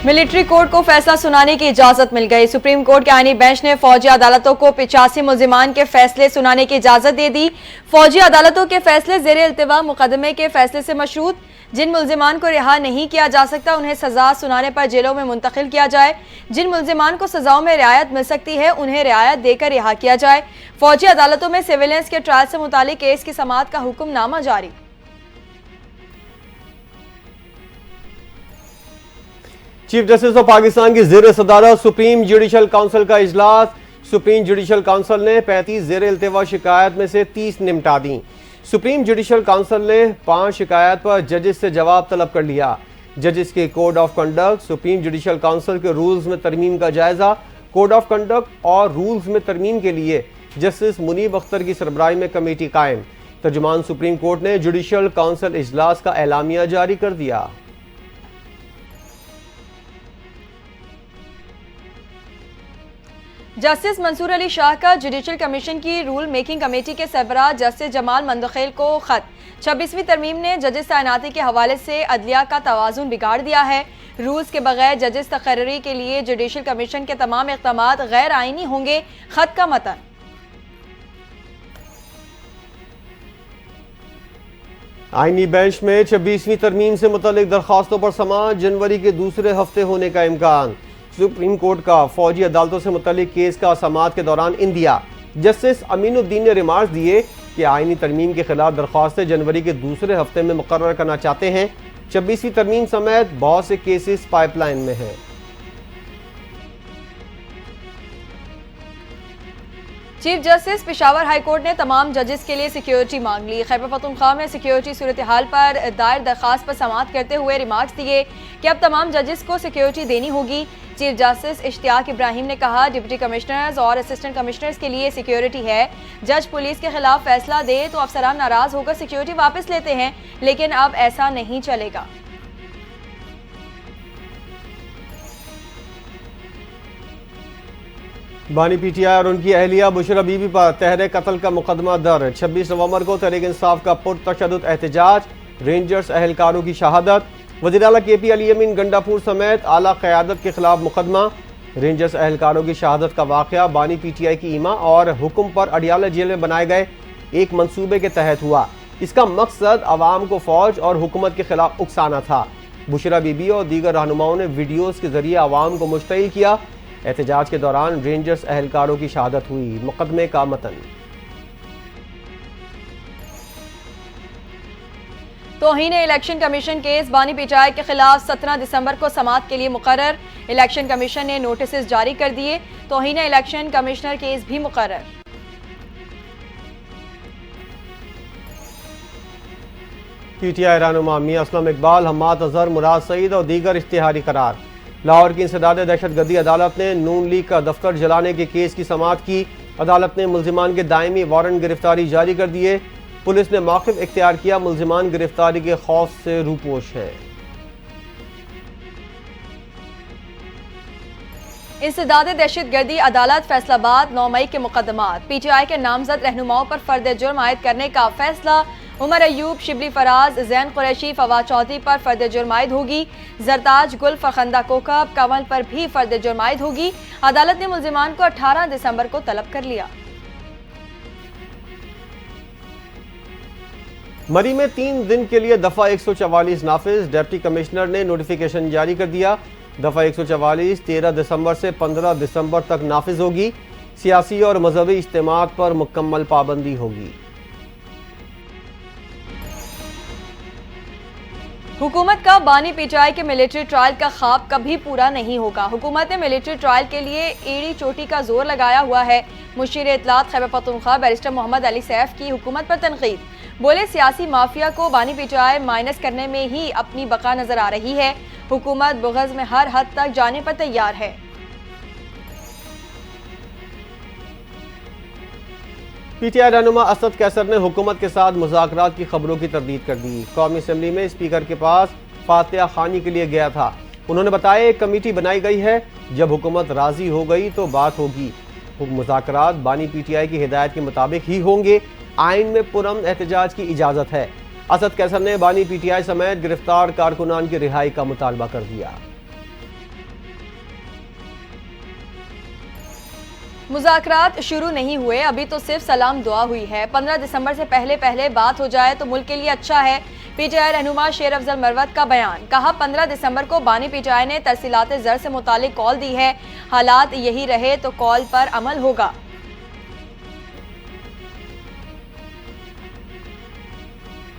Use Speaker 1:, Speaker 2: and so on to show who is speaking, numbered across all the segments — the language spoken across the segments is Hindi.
Speaker 1: मिलिट्री कोर्ट को फैसला सुनाने की इजाजत मिल गई। सुप्रीम कोर्ट के आईनी बेंच ने फौजी अदालतों को 85 मुल्जिमान के फैसले सुनाने की इजाजत दे दी। फौजी अदालतों के फैसले ज़ेरे इल्तिवा मुकदमे के फैसले से मशरूत। जिन मुल्जिमान को रिहा नहीं किया जा सकता उन्हें सजा सुनाने पर जेलों में मुंतकिल किया जाए। जिन मुल्जिमान को सजाओं में रियायत मिल सकती है उन्हें रियायत देकर रिहा किया जाए। फौजी अदालतों में सिविलियंस के ट्रायल से मुतालिक केस की समाअत का हुक्मनामा जारी।
Speaker 2: चीफ जस्टिस ऑफ पाकिस्तान की ज़ेर सदारत सुप्रीम जुडिशल काउंसिल का इजलास। सुप्रीम जुडिशल काउंसिल ने 35 ज़ेर इल्तिवा शिकायत में से 30 निपटा दी। सुप्रीम जुडिशल काउंसिल ने 5 शिकायत पर जजेस से जवाब तलब कर लिया। जजेस के code of conduct, supreme judicial council के रूल्स में तरमीम का जायजा। कोड ऑफ कंडक्ट और रूल्स में तरमीम के लिए जस्टिस मुनीब अख्तर की सरबराही में कमेटी कायम। तर्जुमान सुप्रीम कोर्ट ने जुडिशल काउंसिल इजलास का एलामिया जारी कर दिया।
Speaker 1: जस्टिस मंसूर अली शाह का जुडिशल कमीशन की रूल मेकिंग कमेटी के सरबराह जस्टिस जमाल मंदखेल को खत। 26वीं तरमीम ने जजेस तैनाती के हवाले से अदलिया का तवाज़ुन बिगाड़ दिया है। रूल्स के बगैर जजेस तकर्री के लिए जुडिशल कमीशन के तमाम इक़दामात गैर आइनी होंगे। खत का मतन।
Speaker 2: आईनी बेंच में 26वीं तरमीम से मुतल्लिक दरख्वास्तों पर समाअत। जनवरी के दूसरे हफ्ते होने का इम्कान। सुप्रीम कोर्ट का फौजी अदालतों से मुतल्लिक केस का समाअत के दौरान इंदिया। जस्टिस अमीनुद्दीन ने रिमार्क्स दिए कि आईनी तरमीम के खिलाफ दरख्वास्तें जनवरी के दूसरे हफ्ते में मुकर्रर करना चाहते हैं। 26वीं तरमीम समेत बहुत से केसेस पाइपलाइन में हैं।
Speaker 1: Chief justice Peshawar high court ने तमाम जजेस के लिए सिक्योरिटी मांग ली। खैबर पख्तूनख्वा में सिक्योरिटी सूरत हाल पर दायर दरखास्त पर समाअत करते हुए रिमार्क्स दिए कि अब तमाम जजेस को सिक्योरिटी देनी होगी। चीफ जस्टिस इश्तियाक इब्राहिम ने कहा डिप्टी कमिश्नर्स और असिस्टेंट कमिश्नर्स के लिए सिक्योरिटी है। जज पुलिस के खिलाफ फैसला दे तो अफसरान नाराज होकर सिक्योरिटी वापस लेते हैं, लेकिन अब ऐसा नहीं चलेगा।
Speaker 2: बानी पीटीआई और उनकी अहलिया बुशरा बीबी पर तहरीक कत्ल का मुकदमा दर्ज। 26 नवंबर को तहरीक इंसाफ का पुरतशद्दुद एहतजाज। रेंजर्स अहलकारों की शहादत। वज़ीर आला KP अली अमीन गंडापुर समेत आला क़यादत के खिलाफ मुकदमा। रेंजर्स अहलकारों की शहादत का वाक़या बानी पीटीआई की ईमा और हुक्म पर अडियाला जेल में बनाए गए एक मंसूबे के तहत हुआ। इसका मकसद अवाम को फौज और हुकूमत के खिलाफ उकसाना था। बुशरा बीबी और दीगर रहनुमाओं ने वीडियोज़ के जरिए अवाम को मुश्तइल किया। एहतजाज के दौरान रेंजर्स अहलकारों की शहादत हुई। मुकदमे का मतन।
Speaker 1: तौहीन इलेक्शन कमीशन केस बानी पीटीआई के खिलाफ 17 दिसंबर को समाअत के लिए मुकर्रर। इलेक्शन कमीशन ने नोटिस जारी कर दिए। तौहीन इलेक्शन कमिश्नर केस भी मुकर्रर।
Speaker 2: पीटीआई रहनुमा मियां असलम इकबाल, हम्माद अजहर, मुराद सईद और दीगर इश्तिहारी करार। लाहौर की इंसदाद दहशतगर्दी अदालत ने नून लीग का दफ्तर जलाने के केस की समाअत की। अदालत ने मुल्जिमान के दायमी वारंट गिरफ्तारी जारी कर दिए। पुलिस ने मौक़िफ़ इख्तियार किया। मुल्जिमान गिरफ्तारी के खौफ से रूपोश हैं।
Speaker 1: इंसदाद दहशतगर्दी अदालत फैसलाबाद 9 मई के मुकदमात। पीटीआई के नामजद रहनुमाओं पर फर्द जुर्म आयद करने का फैसला। उमर अयूब, शिबली फराज, जैन कुरैशी, फवाद चौधरी पर फर्द जुर्म आयद होगी। जरताज, गुल, फरखंदा कोकब, कंवल पर भी फर्द जुर्म आयद होगी। अदालत ने मुल्जिमान को 18 दिसंबर को तलब कर लिया।
Speaker 2: मरी में 3 दिन के लिए दफ़ा 144 नाफिज। डिप्टी कमिश्नर ने नोटिफिकेशन जारी कर दिया। दफ़ा 144 13 दिसंबर से 15 दिसंबर तक नाफिज होगी। सियासी और मजहबी इज्तिमात पर मुकम्मल पाबंदी होगी।
Speaker 1: हुकूमत का बानी पीटीआई के मिलिट्री ट्रायल का ख्वाब कभी पूरा नहीं होगा। हुकूमत ने मिलिट्री ट्रायल के लिए एड़ी चोटी का जोर लगाया हुआ है। मुशीर इत्तलात खैबर पख्तूनख्वा बैरिस्टर मोहम्मद अली सैफ की हुकूमत पर तनकीद। बोले सियासी माफिया को बानी पीटीआई माइनस करने में ही अपनी बका नजर आ रही है। हुकूमत बुग़ज़ में हर हद तक जाने पर तैयार है।
Speaker 2: पीटीआई रहनुमा असद कैसर ने हुकूमत के साथ मुज़ाकरात की खबरों की तरदीद कर दी। कौमी असम्बली में स्पीकर के पास फातिहा खानी के लिए गया था। उन्होंने बताया एक कमेटी बनाई गई है। जब हुकूमत राजी हो गई तो बात होगी। मुज़ाकरात बानी पीटीआई की हिदायत के मुताबिक ही होंगे। आइन में पुरअमन एहतजाज की इजाज़त है। असद कैसर ने बानी पीटीआई समेत गिरफ्तार कारकुनान की रिहाई का मुतालबा कर दिया।
Speaker 1: मुज़ाकरात शुरू नहीं हुए, अभी तो सिर्फ सलाम दुआ हुई है। 15 दिसंबर से पहले पहले बात हो जाए तो मुल्क के लिए अच्छा है। पीटीआई रहनुमा शेर अफजल मरवत का बयान, कहा 15 दिसंबर को बानी पीटीआई ने तरसीलात ज़र से मुतालिक कॉल दी है, हालात यही रहे तो कॉल पर अमल होगा।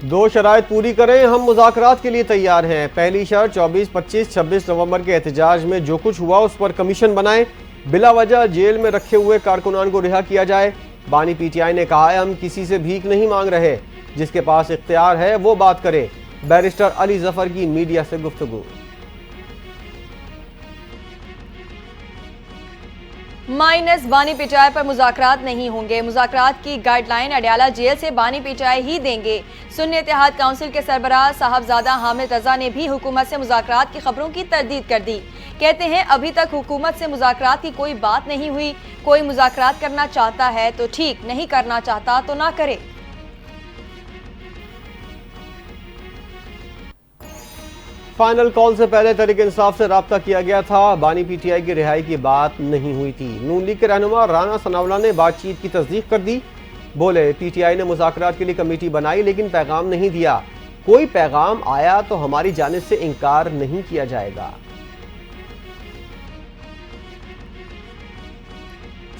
Speaker 2: दो शराइत पूरी करें, हम मुज़ाकरात के लिए तैयार हैं। पहली शर्त 24, 25, 26 नवंबर के एहतजाज में जो कुछ हुआ उस पर कमीशन बनाएं, बिला वजह जेल में रखे हुए कारकुनान को रिहा किया जाए। बानी पीटीआई ने कहा है, हम किसी से भीख नहीं मांग रहे, जिसके पास इख्तियार है वो बात करे। बैरिस्टर अली जफर की मीडिया से गुफ्तगू।
Speaker 1: माइनस बानी पीटीआई पर मुज़ाकरात नहीं होंगे। मुज़ाकरात की गाइडलाइन अडयाला जेल से बानी पीटीआई ही देंगे। सुन्नी इत्तेहाद काउंसिल के सरबराह साहबजादा हामिद रजा ने भी हुकूमत से मुज़ाकरात की खबरों की तरदीद कर दी। कहते हैं अभी तक हुकूमत से मुज़ाकरात की कोई बात नहीं हुई। कोई मुज़ाकरात करना चाहता है तो ठीक, नहीं करना चाहता तो ना करे।
Speaker 2: फाइनल कॉल से पहले तहरीक इंसाफ से राब्ता किया गया था, बानी पीटीआई की रिहाई की बात नहीं हुई थी। नून लीग के रहनुमा राना सनावला ने बातचीत की तस्दीक कर दी। बोले पीटीआई ने मुज़ाकरात के लिए कमेटी बनाई लेकिन पैगाम नहीं दिया। कोई पैगाम आया तो हमारी जानिब से इनकार नहीं किया जाएगा।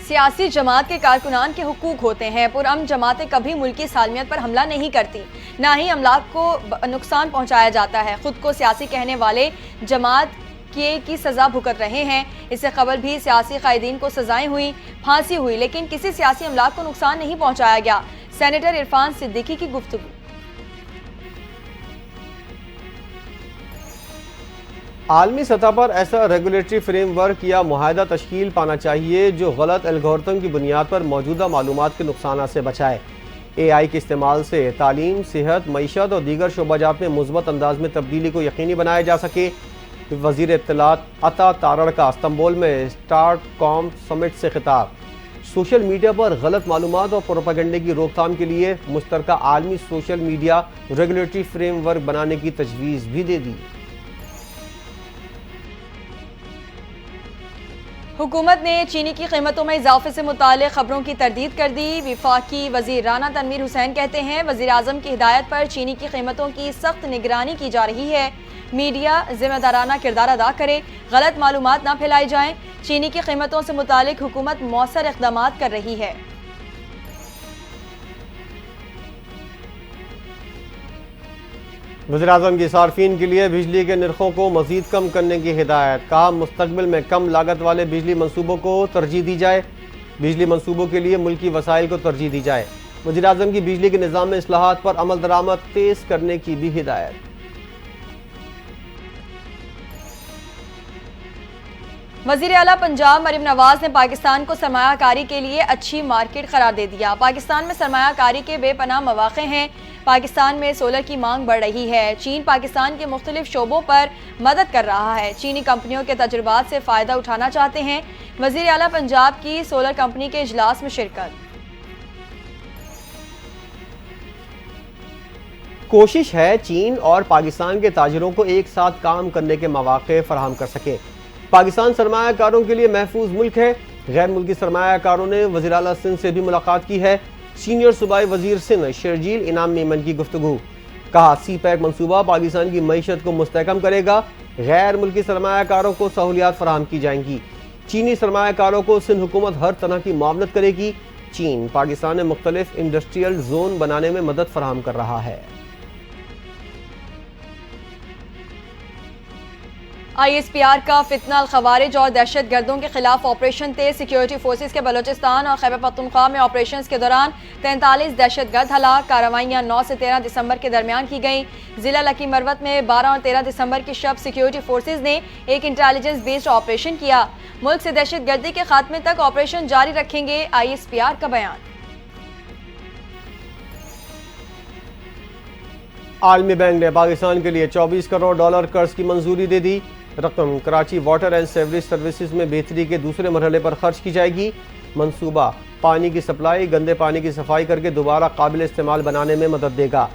Speaker 1: सियासी जमात के कारकुनान के हुकूक होते हैं। पुरअमन जमातें कभी मुल्की सालमियत पर हमला नहीं करती, ना ही अमलाक को नुकसान पहुंचाया जाता है। खुद को सियासी कहने वाले जमात की सजा भुगत रहे हैं। इससे कबल भी सियासी कायदीन को सजाएं हुई, फांसी हुई, लेकिन किसी सियासी अमलाक को नुकसान नहीं पहुंचाया गया। सेनेटर इरफान सिद्दीकी की गुफ्तगू।
Speaker 2: आलमी सतह पर ऐसा रेगुलेटरी फ्रेमवर्क या मुआहदा तश्कील पाना चाहिए जो गलत एल्गोरिथम की बुनियाद पर मौजूदा मालूमात के नुकसान से बचाए। AI के इस्तेमाल से तालीम, सेहत, मईशत और दीगर शोबाजात में मुस्बत अंदाज में तब्दीली को यकीनी बनाया जा सके। वज़ीर इत्तलात अता तारड़ का इस्तांबुल में स्टार्टकॉम समिट से खिताब। सोशल मीडिया पर गलत मालूमात और प्रोपेगेंडे की रोकथाम के लिए मुश्तरका आलमी सोशल मीडिया रेगुलेटरी फ्रेमवर्क बनाने की तजवीज़ भी दे दी।
Speaker 1: हुकूमत ने चीनी की कीमतों में इजाफे से मुताल्लिक़ खबरों की तरदीद कर दी। विफाकी वज़ीर राना तनवीर हुसैन कहते हैं वज़ीर आज़म की हिदायत पर चीनी की कीमतों की सख्त निगरानी की जा रही है। मीडिया जिम्मेदाराना किरदार अदा करे, गलत मालूमात ना फैलाई जाएं। चीनी की कीमतों से मुताल्लिक़ हुकूमत मौसर इक़दामात कर रही है।
Speaker 2: वज़ीर-ए-आज़म की सार्फिन के लिए बिजली के निर्खों को मज़ीद कम करने की हिदायत। कहा मुस्तक़बिल में कम लागत वाले बिजली मनसूबों को तरजीह दी जाए। बिजली मनसूबों के लिए मुल्की वसाइल को तरजीह दी जाए। वज़ीर-ए-आज़म की बिजली के निज़ाम में इस्लाहात पर अमल दरामद तेज़ करने की भी हिदायत।
Speaker 1: वज़ीर आला पंजाब मरीम नवाज ने पाकिस्तान को सरमायाकारी के लिए अच्छी मार्केट करार दे दिया। पाकिस्तान में सरमायाकारी के बेपनाह मौक़े हैं। पाकिस्तान में सोलर की मांग बढ़ रही है। चीन पाकिस्तान के मुख्तलिफ शोबों पर मदद कर रहा है। चीनी कंपनियों के तजुर्बात से फ़ायदा उठाना चाहते हैं। वज़ीर आला पंजाब की सोलर कंपनी के इजलास में शिरकत।
Speaker 2: कोशिश है चीन और पाकिस्तान के ताजिरों को एक साथ काम करने के मौक़े फराहम कर सके। पाकिस्तान सरमायाकारों के लिए महफूज मुल्क है। गैर मुल्की सरमायाकारों ने वज़ीर आला सिंध से भी मुलाकात की है। सीनियर सूबाई वज़ीर सिंध शर्जील इनाम मेमन की गुफ्तगू। कहा CPEC मनसूबा पाकिस्तान की मईशत को मुस्तहकम करेगा। गैर मुल्की सरमायाकारों को सहूलियात फराहम की जाएंगी। चीनी सरमायाकारों को सिंध हुकूमत हर तरह की मुआवनत करेगी। चीन पाकिस्तान में मुख्तलिफ इंडस्ट्रियल जोन बनाने में मदद फराहम कर रहा है।
Speaker 1: ISPR का फितना अल खवारिज और दहशत गर्दों के खिलाफ ऑपरेशन तेज। सिक्योरिटी फोर्सेज के बलोचिस्तान और खैबर पख्तूनख्वा में ऑपरेशन के दौरान 43 दहशत गर्द हलाक। कार्रवाइयाँ 9 से 13 दिसंबर के दरमियान की गई। जिला लकी मरवत में 12 और 13 दिसंबर की शब सिक्योरिटी फोर्सेज ने एक इंटेलिजेंस बेस्ड ऑपरेशन किया। मुल्क से दहशत गर्दी के खात्मे तक ऑपरेशन जारी रखेंगे। ISPR का बयान।
Speaker 2: आलमी बैंक ने पाकिस्तान के लिए $24 करोड़ कर्ज की मंजूरी दे दी। रकम Karachi water and sewerage services में बेहतरी के दूसरे मरहले पर खर्च की जाएगी। मंसूबा पानी की सप्लाई, गंदे पानी की सफाई करके दोबारा काबिल इस्तेमाल बनाने में मदद देगा।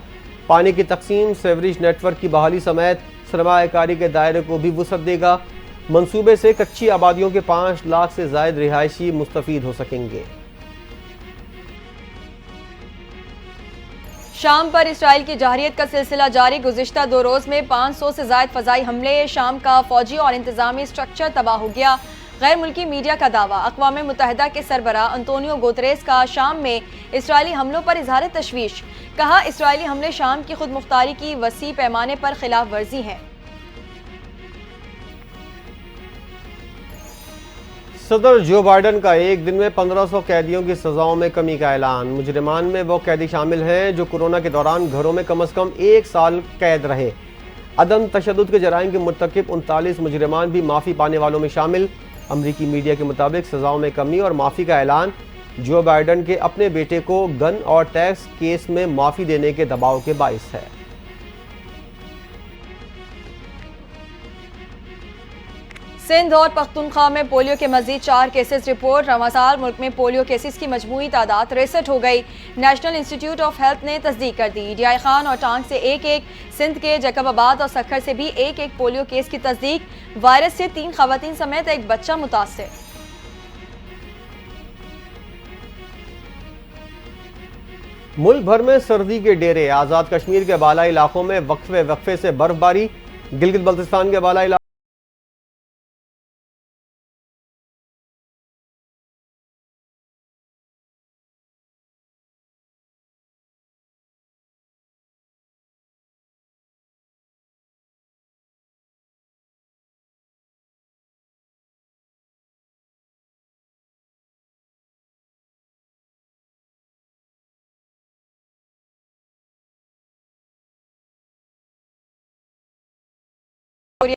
Speaker 2: पानी की तकसीम, सेवरेज नेटवर्क की बहाली समेत सरमायाकारी के दायरे को भी वुसअत देगा। मंसूबे से कच्ची आबादियों के 5 लाख से जायद रिहायशी मुस्तफीद हो सकेंगे।
Speaker 1: शाम पर इसराइल की जहरीत का सिलसिला जारी। गुज़िश्ता 2 रोज में 500 से जायद फजाई हमले। शाम का फौजी और इंतजामी स्ट्रक्चर तबाह हो गया। गैर मुल्की मीडिया का दावा। अक़वाम मुत्तहिदा के सरबरा अंतोनियो गुतरेस का शाम में इसराइली हमलों पर इजहार तशवीश। कहा, इसराइली हमले शाम की खुद मुख्तारी की वसी पैमाने पर खिलाफ वर्जी हैं।
Speaker 2: सदर जो बाइडन का एक दिन में 1500 कैदियों की सजाओं में कमी का ऐलान। मुजरिमान में वो कैदी शामिल हैं जो कोरोना के दौरान घरों में कम अज कम 1 साल कैद रहे। अदम तशद्दुद के जराइम के मुर्तकिब 39 मुजरिमान भी माफ़ी पाने वालों में शामिल। अमरीकी मीडिया के मुताबिक सजाओं में कमी और माफ़ी का ऐलान जो बाइडन के अपने बेटे को गन और टैक्स केस में माफ़ी देने के दबाव के बाइस है।
Speaker 1: सिंध और पख्तूनख्वा में पोलियो के मजीद 4 केसेस रिपोर्ट। रवां साल मुल्क में पोलियो केसेस की मजमूई तादाद 63 हो गई। नेशनल इंस्टीट्यूट ऑफ हेल्थ ने तस्दीक कर दी। DI खान और टांग से एक, सिंध के जैकबाबाद और सखर से भी एक पोलियो केस की तस्दीक। वायरस से 3 खवातीन समेत एक बच्चा मुतासिर।
Speaker 2: मुल्क भर में सर्दी के डेरे। आज़ाद कश्मीर के बालाई इलाकों में वक्फे से बर्फबारी। गिलगित बल्तिस्तान के बालाई